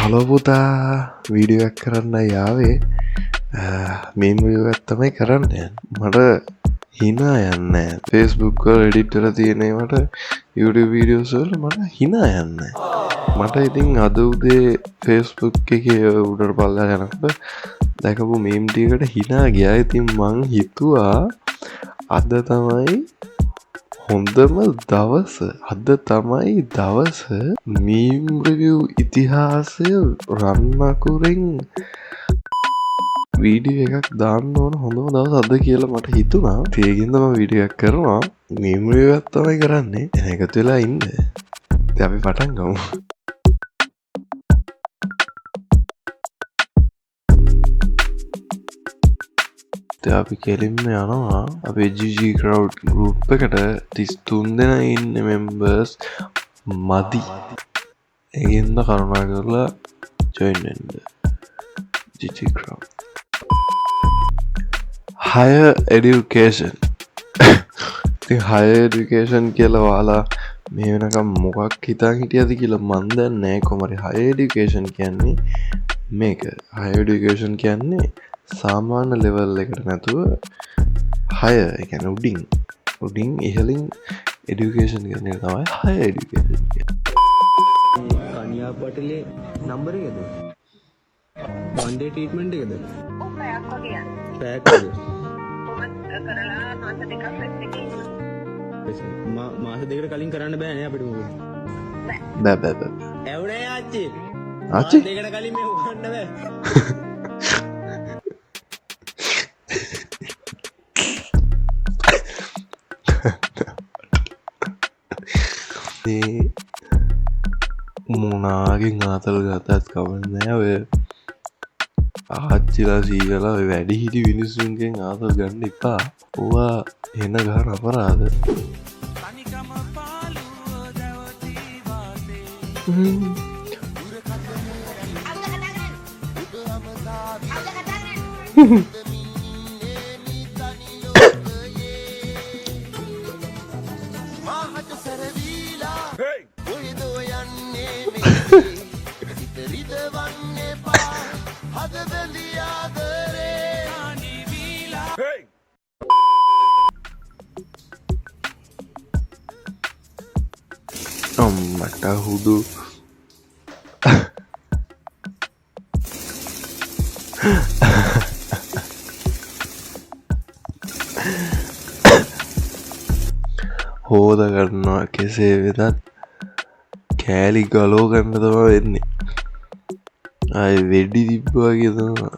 Hello පුතා video එකක් කරන්න යාවේ මේම වීඩියෝ එකක් තමයි කරන්න මට හිනා යන්නේ Facebook වල එඩිට් කරලා තියෙනවට YouTube වීඩියෝස් වල මට හිනා යන්නේ මට ඉතින් අද උදේ Facebook එකේ උඩට බලලා යනකොට දැකපු මීම් ටිකකට හිනා ගියා. ඉතින් මං හිතුවා අද තමයි හොඳම දවස. අද තමයි දවස මීම් රිවිව් ඉතිහාසය රන්නකුරෙන් වීඩියෝ එකක් දාන්න ඕන හොඳම දවස් අද කියලා මට හිතුණා. ඒකින්ද මම වීඩියෝ එකක් කරනවා. මීම් රිවිව් එකක් තමයි කරන්නේ. එකතු වෙලා ඉන්න. ඉතින් අපි පටන් ගමු. අපි කෙලින්ම යනවා අපේ GG crowd group එකට 33 දෙනා ඉන්න members මදි. ඒකින්ද කරුණා කරලා join වෙන්න. GG crowd. Higher education. ඉතින් higher education කියලා ඔයාලා මේ වෙනකම් මොකක් හිතන් හිටියද කියලා මන් දන්නේ නැහැ. කොහමද higher education කියන්නේ මේක. higher education කියන්නේ සාමාන්‍ය ලෙවල් එකට නැතුව higher ඒ කියන්නේ උඩින් ඉහළින් education කියන එක තමයි higher education කියන්නේ. කන්‍යා පටලේ නම්බර එකද? one day treatment එකද? ඔව් පැයක් වගේ යනවා. පැයක් වගේ. කොහොමද කරලා මාස දෙකක් රෙස්ට් එකේ ඉන්නවා. මාස දෙකකට කලින් කරන්න බෑ නේ අපිට මොකද? බෑ. ඇවුනේ ආච්චි. ආච්චි දෙකට කලින් මේ උගන්න බෑ. මොනාගෙන් ආතල් ගතත් කවන්නෑ. ඔය ආච්චිලා සීගලා වැඩි හිටි මිනිස්සුන්ගෙන් ආතල් ගන්න එපා. ඕවා එන ගහන අපරාධ. මට හුදු හෝද කරනවා. කෙසේ වෙතත් කෑලි ගලෝ ගන්න තම වෙන්නේ. අය වෙඩි තිබ්බාගේ තමා.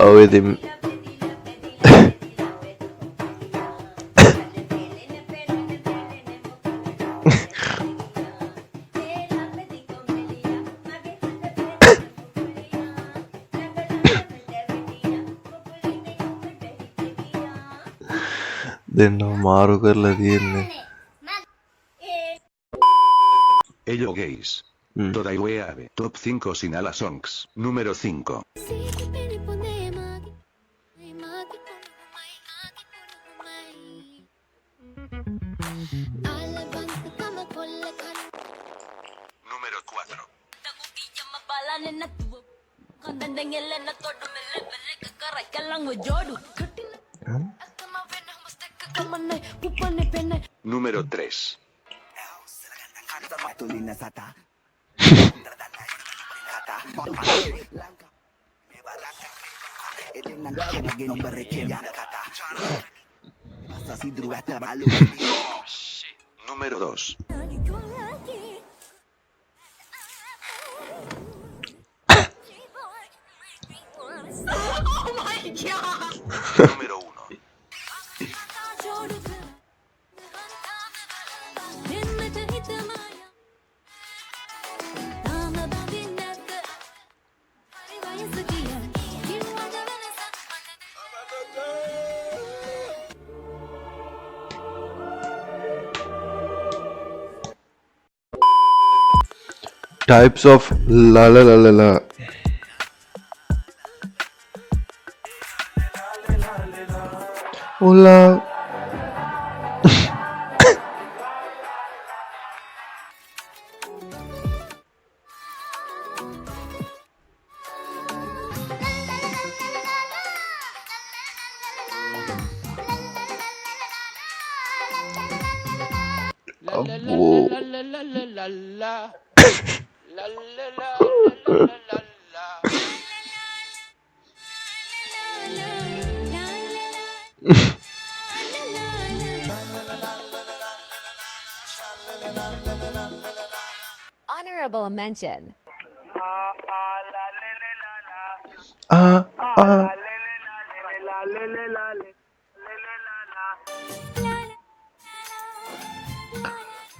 ඔව් ඉතින් දෙන්න මාරු කරලා තියෙන්නේ. Ello gays. Toda Iweave. Top 5 sin ala songs. Número 5. Número 4. Número 3. Número 2. Oh my god. Número 1. Types of la la la la la. Hola. අබ්බෝ Honorable mention.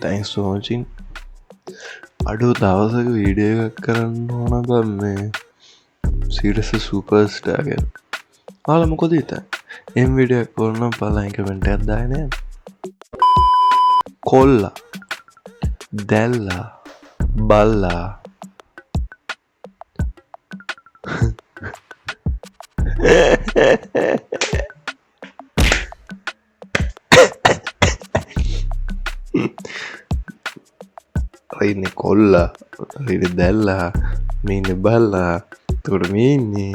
thanks for watching. අඩු දවසක වීඩියෝ එකක් කරන්න ඕන බම් මේ සීරියස්ලි සුපර්ස්ටාර් ගැන. ඔයාලා මොකද හිතන්නේ? එම් වීඩියෝ එකක් කරන්න බලන්න කමෙන්ට් එකක් දාන්න. කොල්ලා දැල්ලා බල්ලා ඉන්නේ කොල්ලා ඉන්නේ දැල්ලා මේ ඉන්නේ බල්ලා එතකොට මේ ඉන්නේ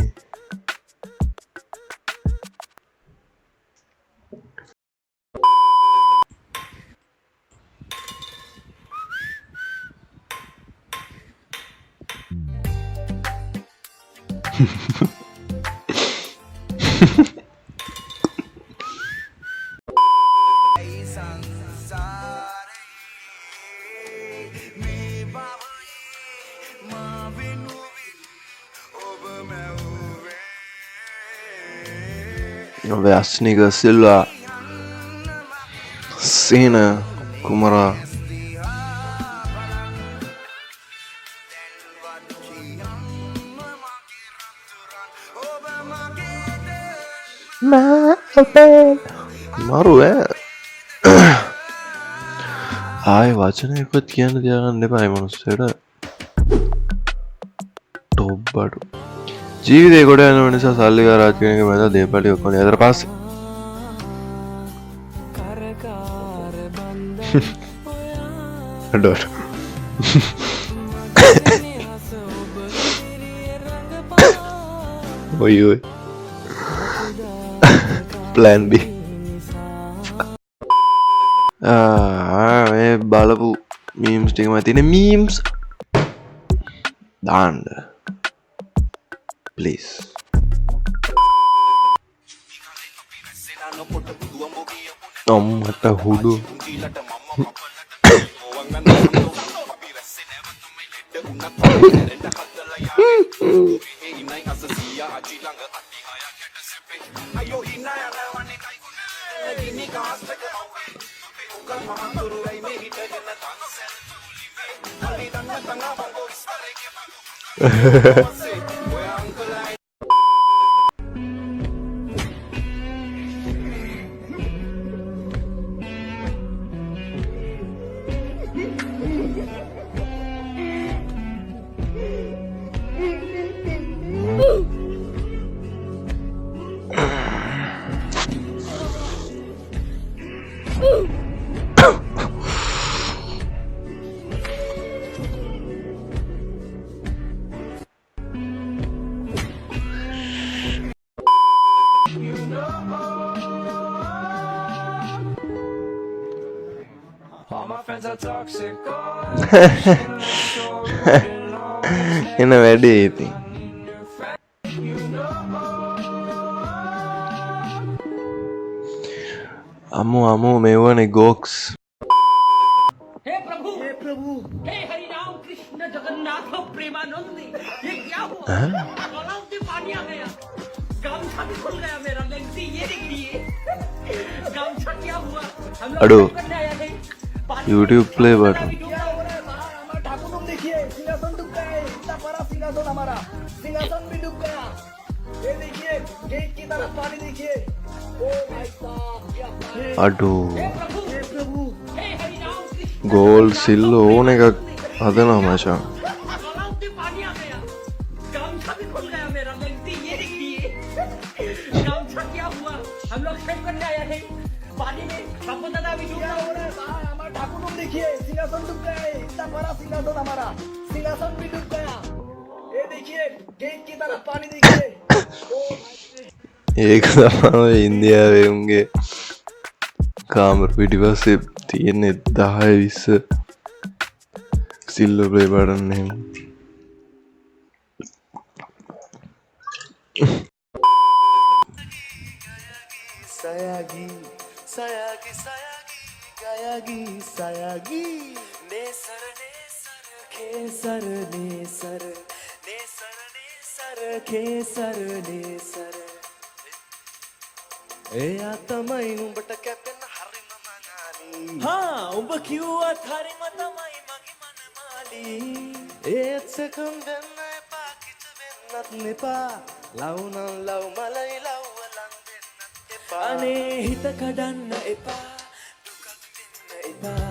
Vasniga Silva Sena Kumara Maru ආය වචන එකත් කියන්න තියාගන්න එපා මේ මනුස්සයට ටොප් බඩු ජීවිතේ ගොඩ යන නිසා සල්ලිකාරාජ් කියන එක මම දේපලි ඔක්කොම ඊතර පස්සේ ඩොට් ඔය ඔය plan B මේ බලපු memes ටික මම තියෙන memes දාන්න please මට හුඩු එන වැඩේ ඉතින් අමු මෙවනේ ගොක්ස් हे प्रभु हे हरि राम कृष्ण जगन्नाथ प्रेमानंद ये क्या हुआ गलाव से पानी आ गया गामछा भी खुल गया मेरा लेंसी ये देखिए गामछा क्या हुआ हम लोग अडो करने आया है YouTube play button ठाकुर तुम देखिए सिंहासन डूब गया है इतना बड़ा सिंहासन हमारा सिंहासन भी डूब गया ये देखिए गेट की तरफ पानी देखिए ओ भाई साहब क्या අඩෝ हे प्रभु हे हरि राम कृष्ण ගෝල් සිල්ල ඕන එකක් හදනවා මචං गलाव से पानी आ गया गामछा भी खुल गया मेरा लेंसी ये देखिए गामछा क्या हुआ हम लोग शेव करने आया है पानी में बापू दादा भी डूब रहा हो रहा है हमारा ठाकुर तुम देखिए सिंहासन डूब गया है इतना बड़ा सिंहासन हमारा सिंहासन भी डूब गया ये देखिए गेट की तरफ पानी देखिए ඒක තමයි ඉන්දියාවේ උන්ගේ කාමර පිටිපස්සේ තියෙන්නේ 10 20 සිල්වර් ප්ලේ බටන් එහෙම. එයා තමයි උඹට කැපෙන හරිම මනාලී. हाँ उब क्यों थारी मत माई मगी मन माली ඒත් සකම් වෙන්න එපා කිච වෙන්නත් නෙපා. ලව් නම් ලව් මලයි ලව් වලන් වෙන්නත් එපා. අනේ හිත කඩන්න එපා දුකක් දෙන්න එපා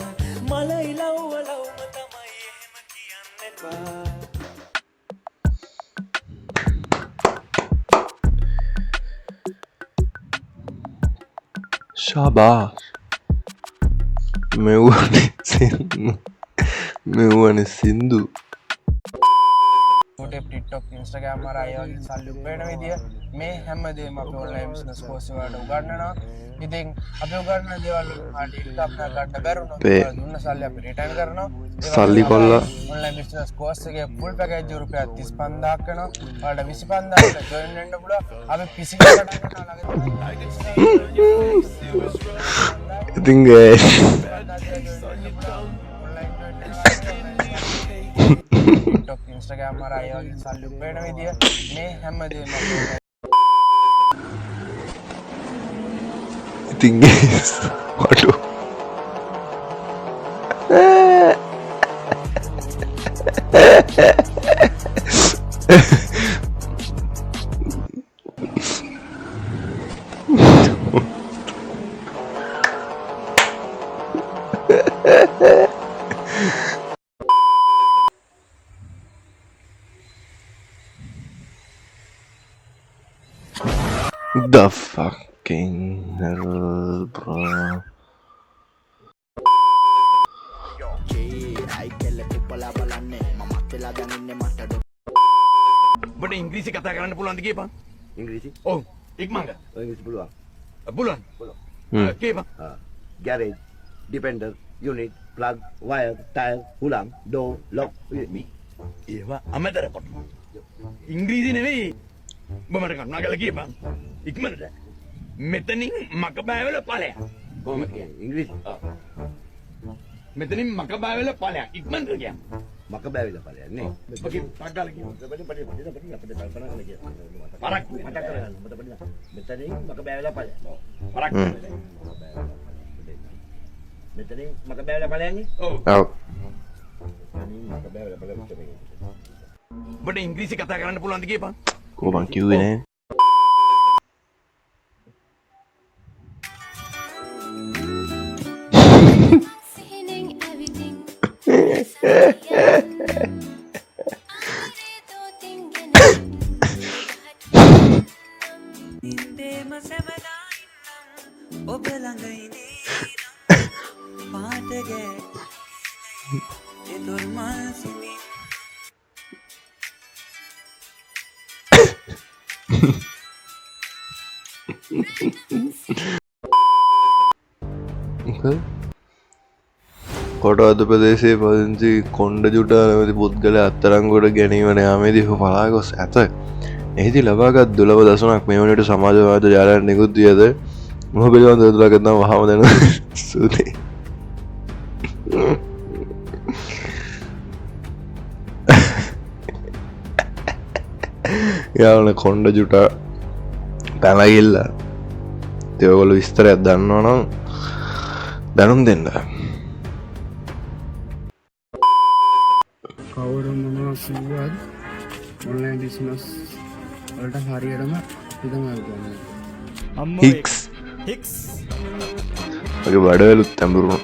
මලයි ලව්ව ලව්ම තමයි එහෙම කියන්න එපා ශාබාෂ්. මෙව්වනේ සින්දු. YouTube, TikTok, Instagram और आए और साल उपयोग विधि में हम दे मापे ऑनलाइन बिजनेस कोर्स वाला उगाड़ना इधर अभी उगाड़ना देवाल आर्टिकल अपना काटना करूँ दूसरा साल या रिटर्न करना साली कोल्ला ऑनलाइन बिजनेस कोर्स के फुल पैकेज जो रुपया 30 करना और 20 जॉइन लेने बोला अभी पीसी का करना लगे think TikTok, Instagram और आए और साल उपयोग विधि में हम दे मापे thing is auto the fucking hell, bro. බට ඉංග්‍රීසි කතා කරන්න පුළුවන්ද කියපන්. ඉංග්‍රීසි ඔව් ඉක්මනට ඉංග්‍රීසි පුළුවන්. පුළුවන් කියපන්. Garage defender unit plug wire tyre හුලං ඩෝ ලොක් ඒවා අමතර කොට ඉංග්‍රීසි නෙවෙයි ඔබ මට කරුණා කරලා කියපන් ඉක්මනට මෙතනින් මකබෑවල ඵලයක් කොහොමද ඉංග්‍රීසි මෙතනින් මකබෑවල ඵලයක් ඉක්මනට කියන්න මක බෑවිලා ඵලයක් නේ. ඔකේ පග්ගල කියන්න පරක් මතක කරගන්න මෙතනින් මක බෑවිලා ඵලයක්. පරක් මෙතනින් මක බෑවිලා ඵලයන්නේ. ඔව් ඔව් මෙතනින් මක බෑවිලා ඵලයක් තමයි. බට ඉංග්‍රීසි කතා කරන්න පුළුවන්ද කියපන්. කොහොමද කිව්වේ නේ? කොටවත්ත ප්‍රදේශයේ පදිංචි කොණ්ඩ ජුටා නැමැති පුද්ගලයා අත්අඩංගුවට ගැනීමට යාමේදී ඔහු පලා ගොස් ඇත. එහිදී ලබාගත් දුලබ දසුනක් මේ වනවිට සමාජවාද ජාලයන් නිකුත් වී ඇත. මොහු පිළිබඳ තොරතුරක් නම් වහාම දැනුම් සූදී. යාවන කොණ්ඩ ජුටා පැනලා ගිහිල්ලා ඉතින් ඔයගොල්ලෝ විස්තරයක් දන්නවා නම් දැනුම් දෙන්න. කවුරු මොනවා කිව්වද ඔන්ලයින් බිස්නස් වලට හරියටම හිතමයි කියන්නේ. හික්ස් මගේ බඩවැලුත් තැඹුරුණා.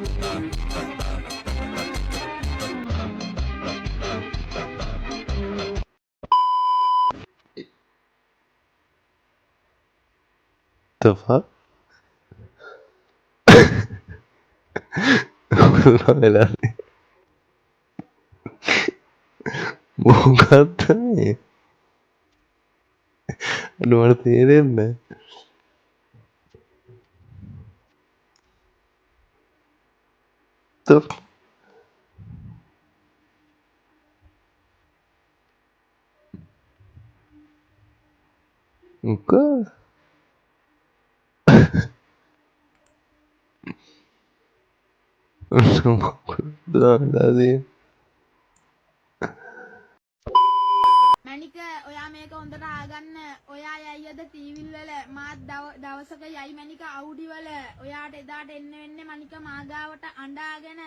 The fuck? මොකක්ද මේ? මට තේරෙන්නේ the මොකද මැනික ඔයා මේක හොඳට ආගන්න. ඔයා යයියද ටීවී වල මාත් දවසක යයි මැනික අවුඩි වල. ඔයාට එදාට එන්න වෙන්නේ මැනික මාගාවට අඬාගෙන.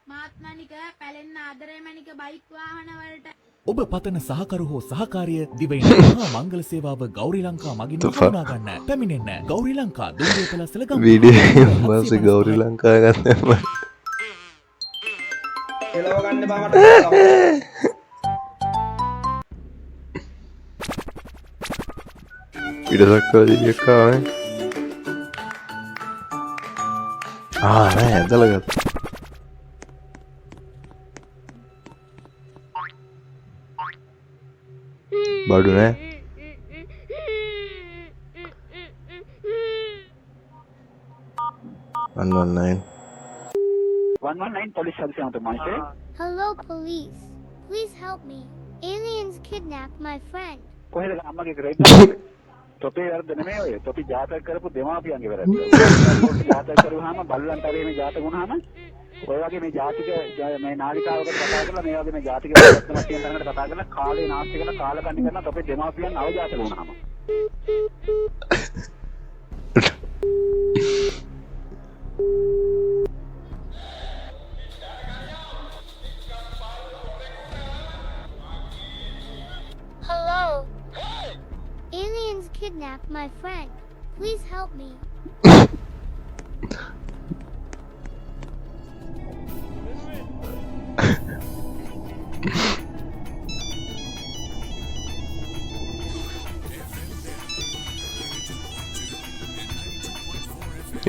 මාත් මැනික පැලෙන්න ආදරේ මැනික බයික් වාහන වලට. ඔබ පතන සහකරු හෝ සහකාරිය දිවයින මහා මංගල සේවාව ගෞරී ලංකා මගින් හඳුනා ගන්න. පැමිණෙන්න ගෞරී ලංකා දුම්රියපළාසල ගම්. වීඩියෝ මාසේ ගෞරී ලංකා ගන්න එලව ගන්න බා මට ඉඩසක්කාදීකානේ නෑ ඇදලගත් බඩු නෑ 119 police service on the monitor. Hello police. Please help me. Aliens kidnapped my friend. කොහෙද අම්මගේ ග්‍රේඩ් තොපේ වැරද්ද නෙමෙයි ඔය. තොපි ජාතක කරපු දෙමාපියන්ගේ වැරද්ද. ජාතක කරුවාම බල්ලන්ට හරි මේ ජාතක වුණාම ඔය වගේ මේ ජාතික මේ නාලිකාවකට කතා කරලා මේ වගේ මේ ජාතික ප්‍රශ්න කියන තරකට කතා කරලා කාලේ නාස්ති කරලා කාලකන්ණි කරන තොපේ දෙමාපියන් අවජාතක වුණාම. Hello. Aliens kidnapped my friend. Please help me.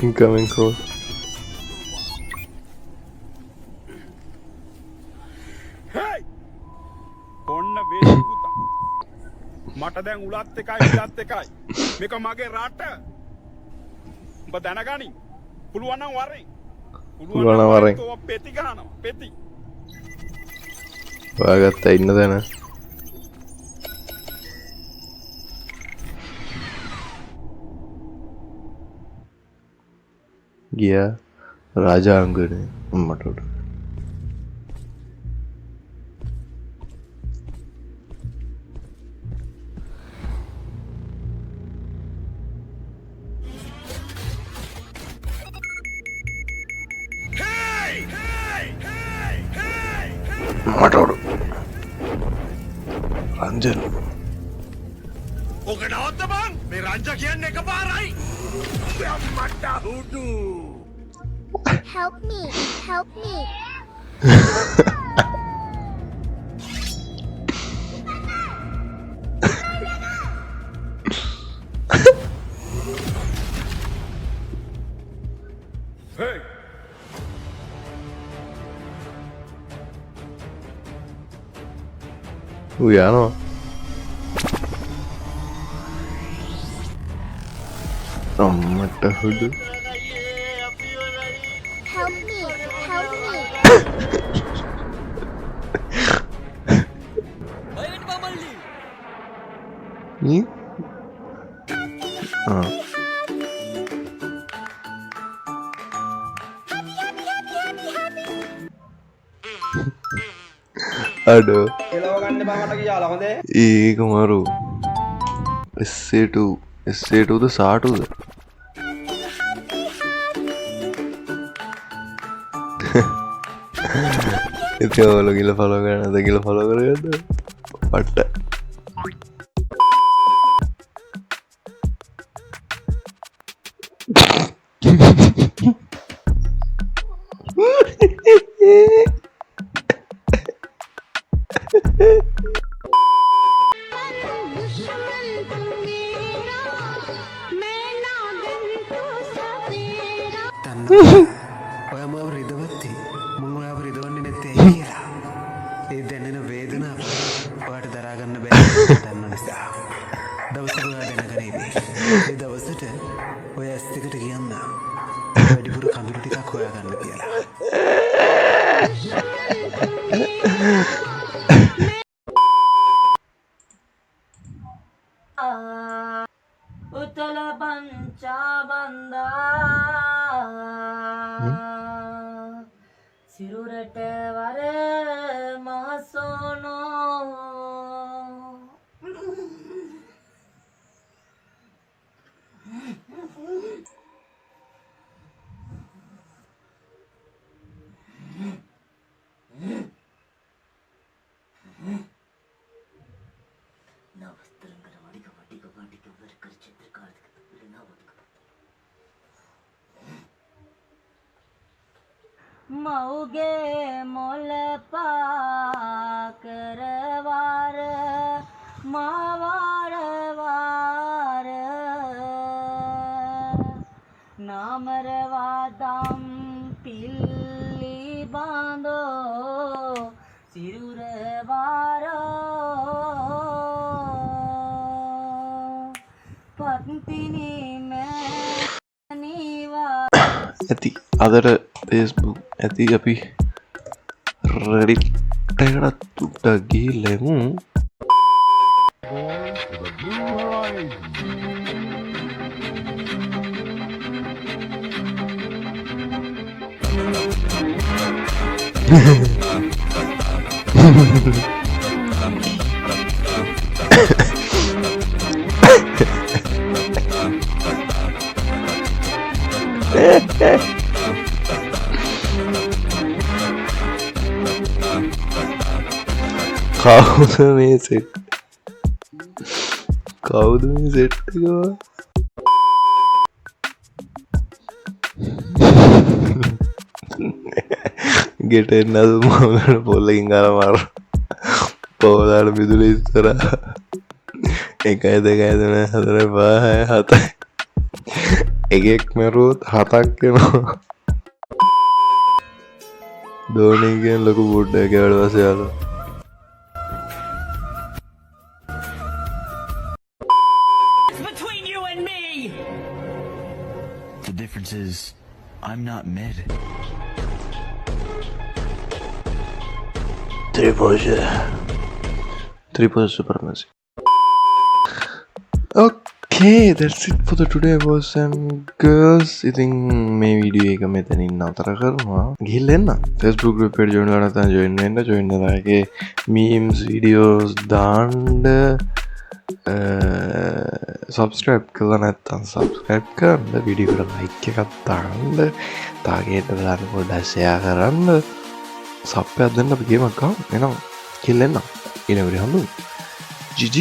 Incoming call. ඔන්න වේසි පුතා. මට දැන් උලත් එකයි විලත් එකයි. මේක මගේ රට. උඹ දැනගනි. පුළුවන් නම් වරෙන්. පුළුවන් නම් වරෙන්. පෙති ගහනවා. පෙති. ඔයාගත්ත ඉන්න දැන. ගියා රාජාංගනේ අම්මට උඩ. මටවරු රංජන ඔක නවත්ත බං මේ රංජ කියන්නේ එකපාරයි අම්මට හුඩු Help me. Help me. hey යනවා අම්මට හුඩු Help me. Help me. අඩෝ එලව ගන්න බා මට කියලා හොඳේ. ඒක මරු SA2ද සාටුද ඉතින් ඔයාලා ගිහලා ෆලෝ කරන්න නැද කියලා ෆලෝ කරගන්න පට්ට ඔය මාව රිදවත්ති මම ඔයාව රිදවන්නේ නැත්තේ ඇයි කියලා. ඒ දැනෙන වේදනාව ඔයාට දරාගන්න බැහැ දන්න නිසා. දවසක ඔයා දැනගනීවි. ඒ දවසට ඔය ඇස් දෙකට කියන්න වැඩිපුර කඳුළු ටිකක් හොයාගන්න කියලා. උතල පංචා බන්දා සිරුරට වර මහසෝනෝ මව්ගේ මොල පාකරවාර මාවාර වාර නාමරවාදම් පිල්ලි බාඳෝ සිරුර වාරෝ පත්තිනි මෑනිවා ඇති අදට Facebook ඇති අපි Reddit එකටත් තුට්ටක් ගිහිල්ලමු. කවුද මේ සෙට් කවුද මේ සෙට් එක ගෙට එන්නද මගට පොල්ලකින් ගල මර පෝදාට බිදුල ඉස්සර 1 2 3 4 5 6 එකෙක් මැරුවොත් 7ක් එනවා දෝනීගෙන් ලොකු බුඩ්ඩක් වැඩ පස්සේ යාළුවා between you and me. The difference is I'm not mid. Triple supremacy. Okay, that's it for the today boys and girls. ඉතින් මේ වීඩියෝ එක මෙතනින් නතර කරනවා. ගිහිල්ලා එන්න. Facebook group එකට join කරලා නැත්නම් join වෙන්න. join වෙලා ඒකේ memes videos දාන්න subscribe කරලා නැත්නම් subscribe කරන්න. වීඩියෝ එකට like එකක් දාන්න. තාගේට දාන්න පොඩ්ඩක් share කරන්න. සබ් එකක් දෙන්න අපි ගේමක් ගමු. එහෙනම් ගිහිල්ලා එන්න. ඊළඟ වීඩියෝ හම්බෙමු. GG